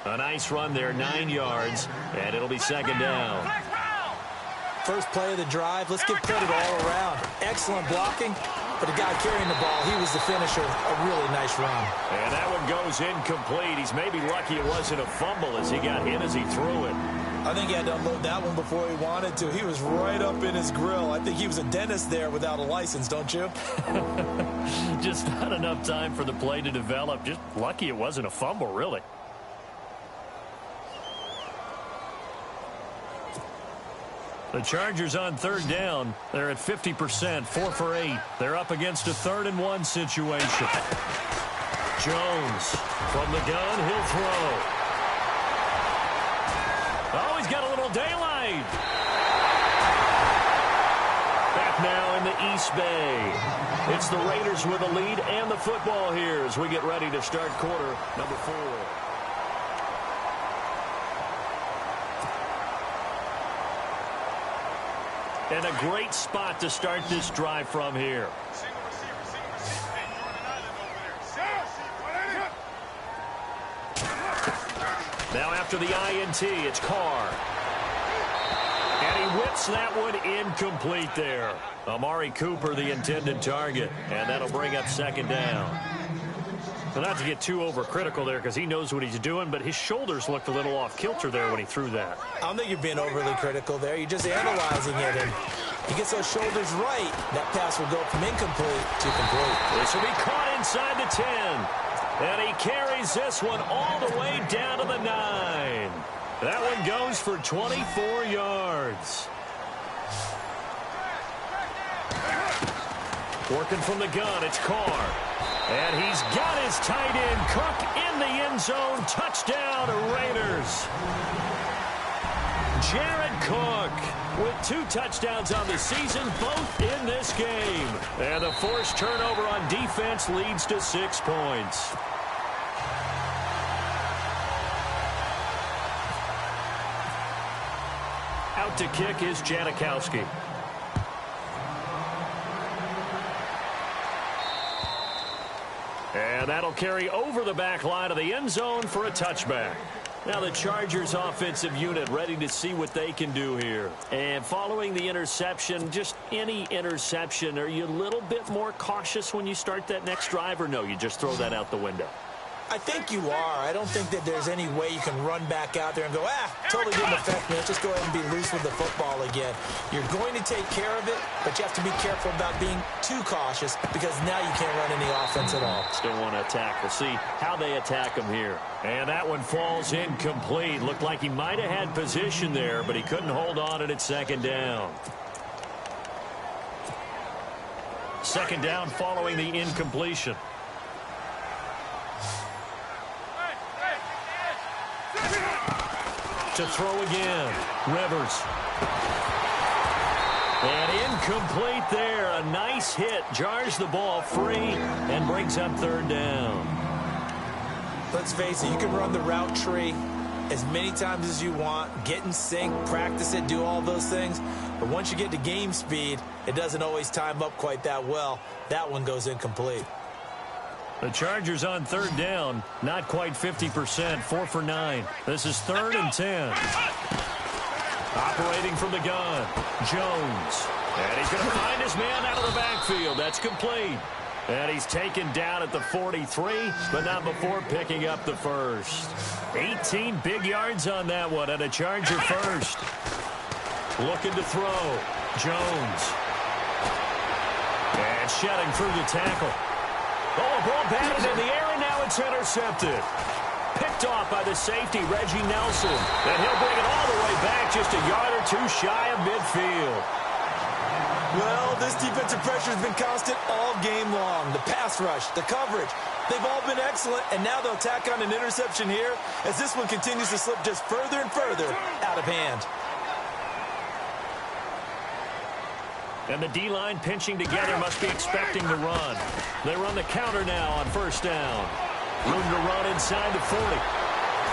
A nice run there, 9 yards, and it'll be second down. First play of the drive. Let's give credit all around. Excellent blocking, but the guy carrying the ball, he was the finisher. A really nice run. And that one goes incomplete. He's maybe lucky it wasn't a fumble as he got hit as he threw it. I think he had to unload that one before he wanted to. He was right up in his grill. I think he was a dentist there without a license, don't you? Just not enough time for the play to develop. Just lucky it wasn't a fumble, really. The Chargers on third down. They're at 50%, 4 for 8. They're up against a 3rd-and-1 situation. Jones from the gun, he'll throw. Oh, he's got a little daylight. Back now in the East Bay. It's the Raiders with the lead and the football here as we get ready to start quarter number 4. And a great spot to start this drive from here. Now after the INT, it's Carr. And he whips that one incomplete there. Amari Cooper, the intended target. And that'll bring up second down. Well, not to get too overcritical there because he knows what he's doing, but his shoulders looked a little off kilter there when he threw that. I don't think you're being overly critical there. You're just analyzing it. And he gets those shoulders right. That pass will go from incomplete to complete. This will be caught inside the 10. And he carries this one all the way down to the 9. That one goes for 24 yards. Working from the gun, it's Carr. And he's got his tight end, Cook, in the end zone. Touchdown, Raiders. Jared Cook with 2 touchdowns on the season, both in this game. And the forced turnover on defense leads to 6 points. Out to kick is Janikowski. And that'll carry over the back line of the end zone for a touchback. Now the Chargers offensive unit ready to see what they can do here. And following the interception, just any interception, are you a little bit more cautious when you start that next drive, or no, you just throw that out the window? I think you are. I don't think that there's any way you can run back out there and go, totally didn't affect me. Let's just go ahead and be loose with the football again. You're going to take care of it, but you have to be careful about being too cautious because now you can't run any offense at all. Still want to attack. We'll see how they attack him here. And that one falls incomplete. Looked like he might have had position there, but he couldn't hold on it at second down. Second down following the incompletion. To throw again, Rivers. And incomplete there. A nice hit. Jars the ball free and brings up third down. Let's face it, you can run the route tree as many times as you want, get in sync, practice it, do all those things. But once you get to game speed, it doesn't always time up quite that well. That one goes incomplete. The Chargers on third down, not quite 50%, 4 for 9. This is 3rd and 10. Operating from the gun, Jones. And he's going to find his man out of the backfield. That's complete. And he's taken down at the 43, but not before picking up the first. 18 big yards on that one, and a Charger first. Looking to throw, Jones. And shedding through the tackle. Oh, a ball batted in the air, and now it's intercepted. Picked off by the safety, Reggie Nelson. And he'll bring it all the way back, just a yard or 2 shy of midfield. Well, this defensive pressure has been constant all game long. The pass rush, the coverage, they've all been excellent, and now they'll tack on an interception here as this one continues to slip just further and further out of hand. And the D-line pinching together, must be expecting the run. They run the counter now on first down. Room to run inside the 40.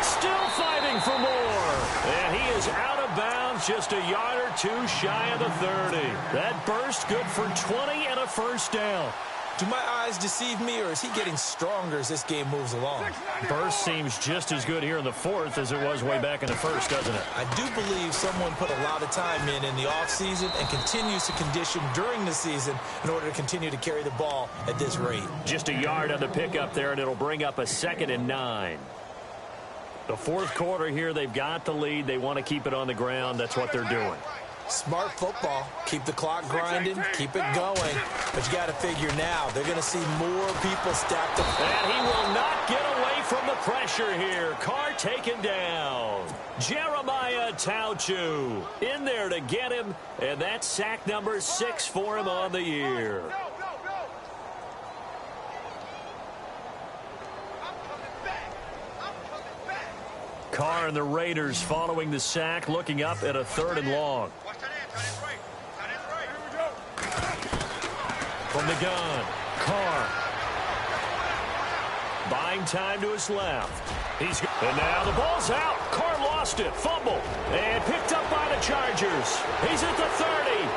Still fighting for more. And he is out of bounds, just a yard or 2 shy of the 30. That burst good for 20 and a first down. Do my eyes deceive me, or is he getting stronger as this game moves along? Burst seems just as good here in the 4th as it was way back in the 1st, doesn't it? I do believe someone put a lot of time in the offseason and continues to condition during the season in order to continue to carry the ball at this rate. Just a yard on the pickup there, and it'll bring up a 2nd and 9. The 4th quarter here, they've got the lead. They want to keep it on the ground. That's what they're doing. Smart football. Keep the clock grinding, keep it going. But you got to figure now, they're going to see more people stacked up. And he will not get away from the pressure here. Carr taken down. Jeremiah Tauchu in there to get him. And that's sack number 6 for him on the year. Carr and the Raiders following the sack, looking up at a 3rd and long. From the gun, Carr. Buying time to his left. And now the ball's out. Carr lost it. Fumble. And picked up by the Chargers. He's at the 30.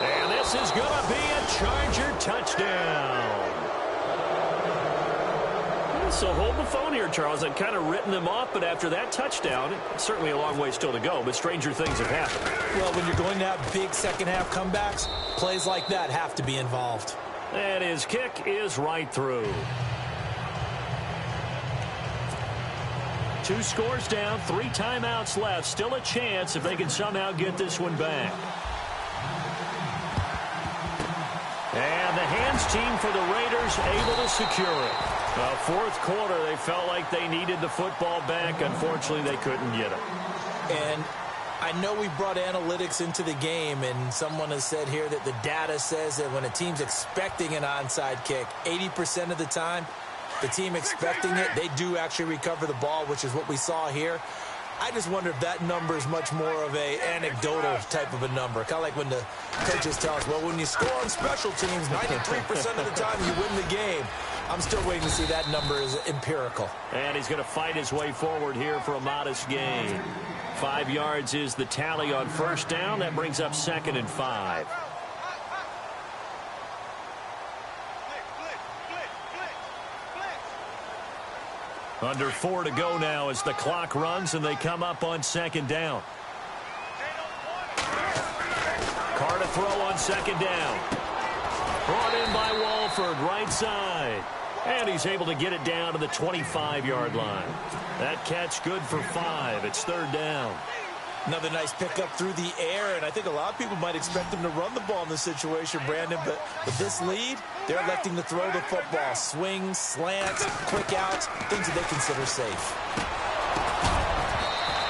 And this is going to be a Charger touchdown. So hold the phone here, Charles. I've kind of written them off, but after that touchdown, it's certainly a long way still to go, but stranger things have happened. Well, when you're going to have big second-half comebacks, plays like that have to be involved. And his kick is right through. 2 scores down, 3 timeouts left. Still a chance if they can somehow get this one back. And the hands team for the Raiders able to secure it. 4th quarter, they felt like they needed the football back. Unfortunately, they couldn't get it. And I know we brought analytics into the game, and someone has said here that the data says that when a team's expecting an onside kick, 80% of the time, the team expecting it, they do actually recover the ball, which is what we saw here. I just wonder if that number is much more of a anecdotal type of a number. Kind of like when the coaches tell us, well, when you score on special teams, 93% of the time you win the game. I'm still waiting to see that number is empirical. And he's going to fight his way forward here for a modest gain. 5 yards is the tally on first down. That brings up 2nd and 5. Under 4 to go now as the clock runs and they come up on 2nd down. Carr to throw on 2nd down. Brought in by Walford, right side. And he's able to get it down to the 25-yard line. That catch good for 5. It's 3rd down. Another nice pickup through the air, and I think a lot of people might expect him to run the ball in this situation, Brandon, but with this lead, they're electing to throw the football. Swings, slants, quick outs, things that they consider safe.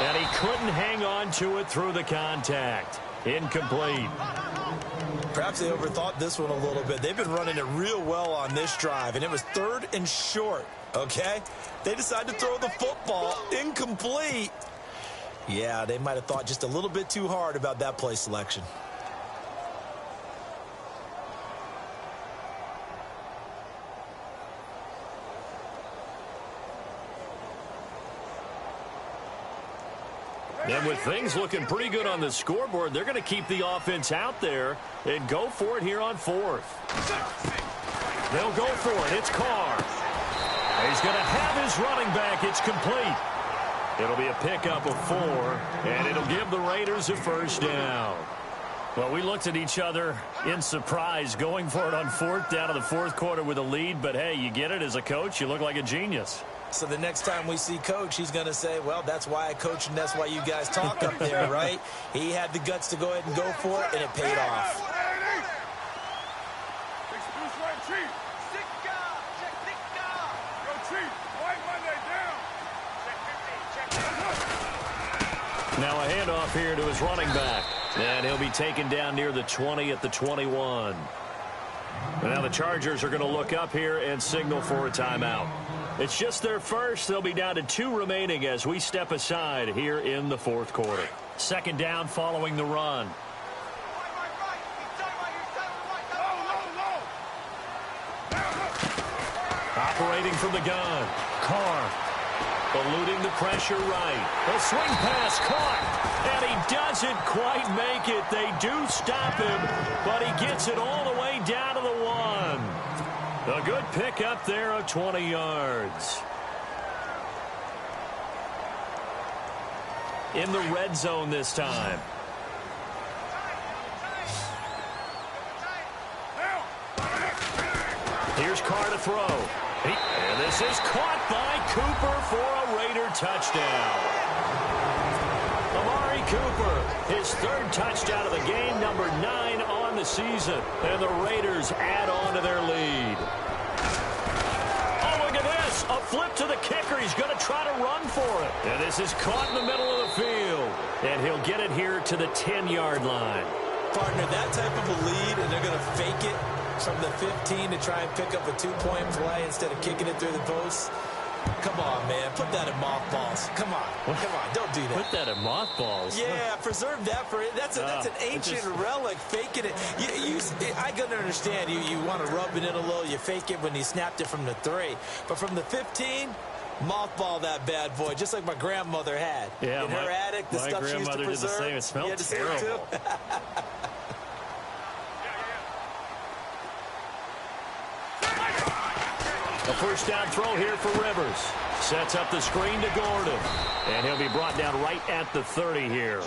And he couldn't hang on to it through the contact. Incomplete. Perhaps they overthought this one a little bit. They've been running it real well on this drive, and it was 3rd and short, okay? They decided to throw the football. Incomplete. Yeah, they might have thought just a little bit too hard about that play selection. And with things looking pretty good on the scoreboard, they're going to keep the offense out there and go for it here on 4th. They'll go for it. It's Carr. He's going to have his running back. It's complete. It'll be a pickup of 4, and it'll give the Raiders a first down. Well, we looked at each other in surprise going for it on 4th down in the 4th quarter with a lead, but hey, you get it as a coach, you look like a genius. So the next time we see Coach, he's going to say, well, that's why I coach and that's why you guys talk up there, right? He had the guts to go ahead and go for it, and it paid off. Now a handoff here to his running back. And he'll be taken down near the 20 at the 21. Now the Chargers are going to look up here and signal for a timeout. It's just their first. They'll be down to 2 remaining as we step aside here in the 4th quarter. 2nd down following the run. Operating from the gun. Carr. Eluding the pressure right. A swing pass caught. And he doesn't quite make it. They do stop him, but he gets it all the way down to the 1. A good pickup there of 20 yards. In the red zone this time. Here's Carr to throw. And this is caught by Cooper for a Raider touchdown. Amari Cooper, his 3rd touchdown of the game, number 9 on the season. And the Raiders add on to their lead. Oh, look at this. A flip to the kicker. He's going to try to run for it. And this is caught in the middle of the field. And he'll get it here to the 10-yard line. Partner, that type of a lead, and they're going to fake it from the 15 to try and pick up a 2-point play instead of kicking it through the post. Come on, man. Put that in mothballs. Come on. Come on. Don't do that. Put that in mothballs? Yeah, preserve that for it. That's an ancient relic, faking it. I can understand you want to rub it in a little. You fake it when you snapped it from the 3. But from the 15, mothball that bad boy, just like my grandmother had. Yeah, in her attic, the stuff she used to preserve. Did the same. It smelled terrible. A first down throw here for Rivers. Sets up the screen to Gordon. And he'll be brought down right at the 30 here.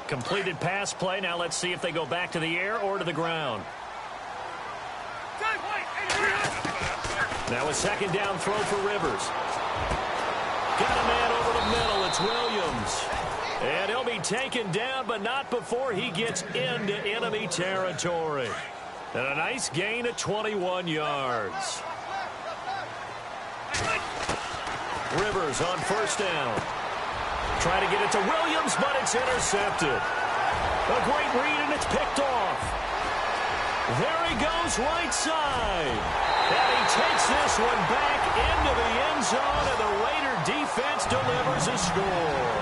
Completed pass play. Now let's see if they go back to the air or to the ground. Now a 2nd down throw for Rivers. Got a man over the middle. It's Williams. And he'll be taken down, but not before he gets into enemy territory. And a nice gain of 21 yards. Rivers on first down. Trying to get it to Williams, but it's intercepted. A great read, and it's picked off. There he goes, right side. And he takes this one back into the end zone, and the Raider defense delivers a score.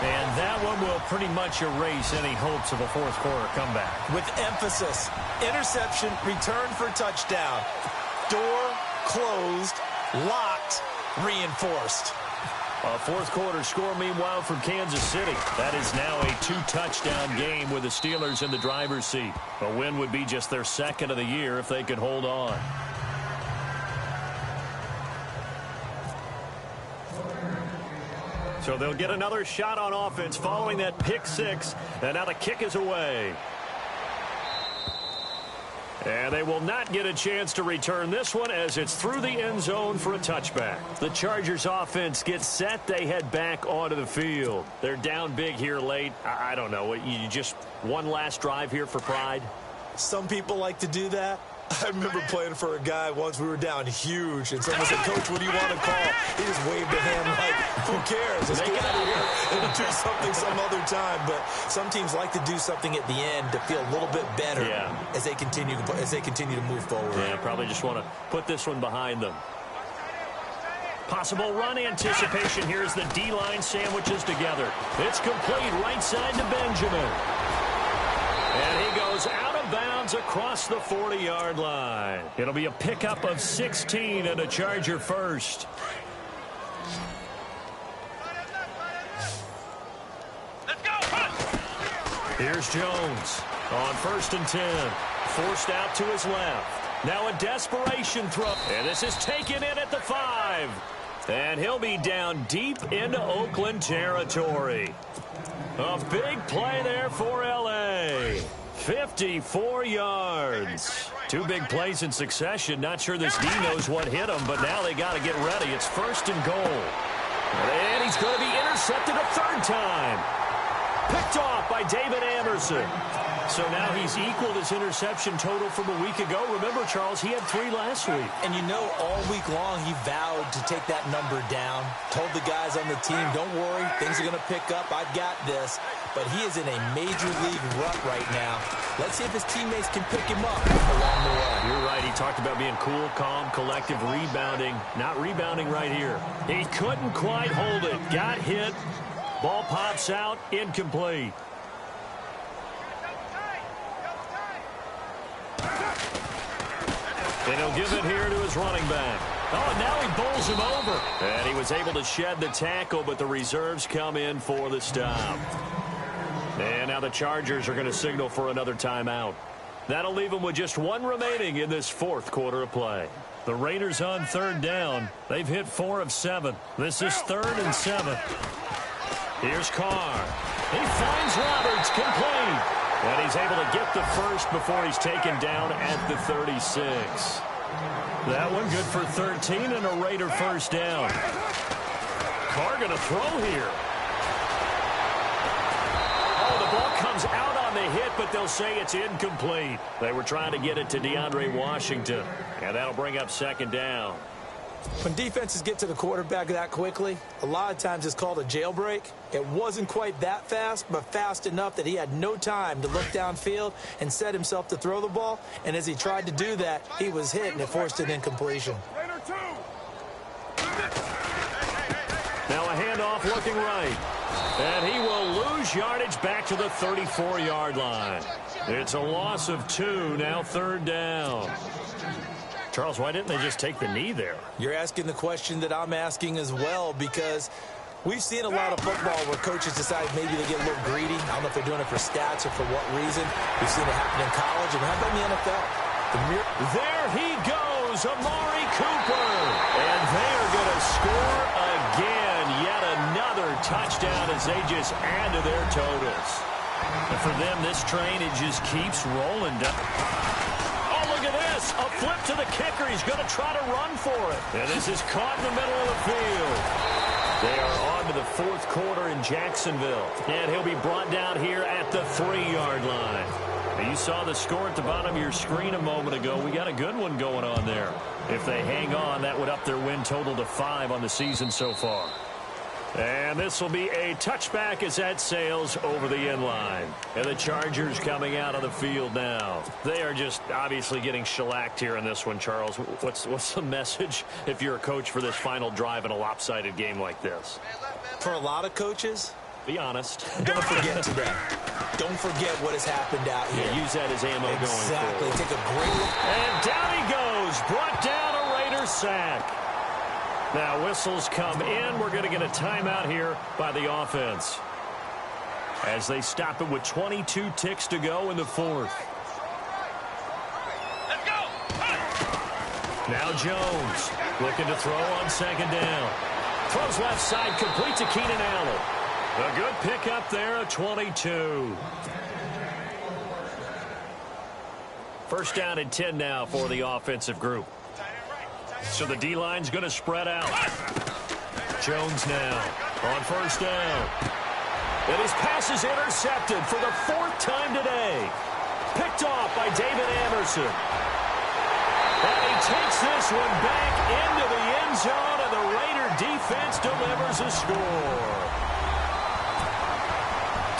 And that one will pretty much erase any hopes of a fourth quarter comeback. With emphasis, interception, return for touchdown. Door closed, locked, reinforced. A fourth quarter score, meanwhile, from Kansas City. That is now a 2-touchdown game with the Steelers in the driver's seat. A win would be just their second of the year if they could hold on. So they'll get another shot on offense following that pick six. And now the kick is away. And they will not get a chance to return this one as it's through the end zone for a touchback. The Chargers offense gets set. They head back onto the field. They're down big here late. I don't know. You just one last drive here for pride? Some people like to do that. I remember playing for a guy once. We were down huge, and someone said, "Coach, what do you want to call?" He just waved a hand like, "Who cares? Let's get out of here and do something some other time." But some teams like to do something at the end to feel a little bit better as they continue to move forward. Yeah, probably just want to put this one behind them. Possible run anticipation. Here's the D-line sandwiches together. It's complete right side to Benjamin. And he goes out of bounds across the 40-yard line. It'll be a pickup of 16 and a Charger first. Let's go. Here's Jones on 1st and 10. Forced out to his left. Now a desperation throw. And this is taken in at the 5. And he'll be down deep into Oakland territory. A big play there for L.A. 54 yards. Two big plays in succession. Not sure this D knows what hit him, but now they got to get ready. It's 1st and goal. And he's going to be intercepted a third time. Picked off by David Anderson. So now he's equaled his interception total from a week ago. Remember, Charles, he had 3 last week. And you know, all week long he vowed to take that number down. Told the guys on the team, don't worry, things are going to pick up. I've got this. But he is in a major league rut right now. Let's see if his teammates can pick him up along the way. You're right. He talked about being cool, calm, collective, rebounding. Not rebounding right here. He couldn't quite hold it. Got hit. Ball pops out. Incomplete. And he'll give it here to his running back. Oh, now he bowls him over. And he was able to shed the tackle, but the reserves come in for the stop. And now the Chargers are going to signal for another timeout. That'll leave them with just 1 remaining in this fourth quarter of play. The Raiders on 3rd down. They've hit 4 of 7. This is 3rd and 7. Here's Carr. He finds Roberts, complete. And he's able to get the first before he's taken down at the 36. That one good for 13 and a Raider first down. Carr going to throw here. Oh, the ball comes out on the hit, but they'll say it's incomplete. They were trying to get it to DeAndre Washington, and that'll bring up 2nd down. When defenses get to the quarterback that quickly, a lot of times it's called a jailbreak. It wasn't quite that fast, but fast enough that he had no time to look downfield and set himself to throw the ball. And as he tried to do that, he was hit, and it forced an incompletion. Now a handoff looking right. And he will lose yardage back to the 34-yard line. It's a loss of 2, now 3rd down. Charles, why didn't they just take the knee there? You're asking the question that I'm asking as well, because we've seen a lot of football where coaches decide maybe they get a little greedy. I don't know if they're doing it for stats or for what reason. We've seen it happen in college, and how about in the NFL? There he goes, Amari Cooper. And they are going to score again. Yet another touchdown as they just add to their totals. And for them, this train, it just keeps rolling down. Look at this. A flip to the kicker. He's going to try to run for it. And this is caught in the middle of the field. They are on to the fourth quarter in Jacksonville. And he'll be brought down here at the 3-yard line. Now, you saw the score at the bottom of your screen a moment ago. We got a good one going on there. If they hang on, that would up their win total to 5 on the season so far. And this will be a touchback as that sails over the end line. And the Chargers coming out of the field now. They are just obviously getting shellacked here in this one, Charles. What's the message if you're a coach for this final drive in a lopsided game like this? For a lot of coaches, be honest. Don't forget today. Don't forget what has happened out here. Yeah, use that as ammo going forward. Take a great look. And down he goes. Brought down a Raider sack. Now whistles come in. We're going to get a timeout here by the offense as they stop it with 22 ticks to go in the fourth. Let's go. Now Jones looking to throw on second down. Throws left side, complete to Keenan Allen. A good pickup there at 22. First down and 10 now for the offensive group. So the D-line's going to spread out. Jones now on first down. And his pass is intercepted for the 4th time today. Picked off by David Anderson. And he takes this one back into the end zone, and the Raider defense delivers a score.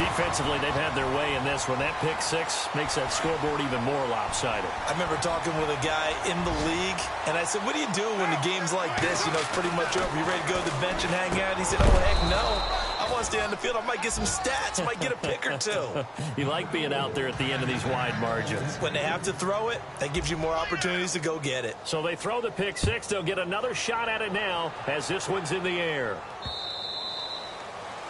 Defensively, they've had their way in this one. That pick six makes that scoreboard even more lopsided. I remember talking with a guy in the league, and I said, what do you do when the game's like this? You know, it's pretty much over. You ready to go to the bench and hang out? He said, oh, heck no. I want to stay on the field. I might get some stats. I might get a pick or two. You like being out there at the end of these wide margins. When they have to throw it, that gives you more opportunities to go get it. So they throw the pick six. They'll get another shot at it now as this one's in the air.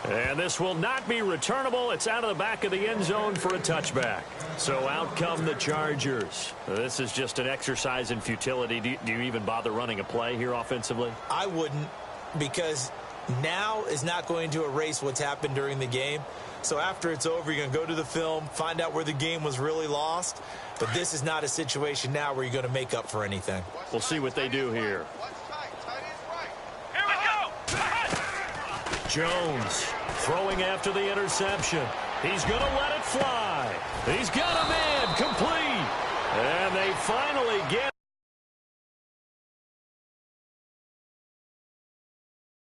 And this will not be returnable. It's out of the back of the end zone for a touchback. So out come the Chargers. This is just an exercise in futility. Do you even bother running a play here offensively? I wouldn't, because now is not going to erase what's happened during the game. So after it's over, you're going to go to the film, find out where the game was really lost. But this is not a situation now where you're going to make up for anything. We'll see what they do here. Jones throwing after the interception. He's going to let it fly. He's got a man complete. And they finally get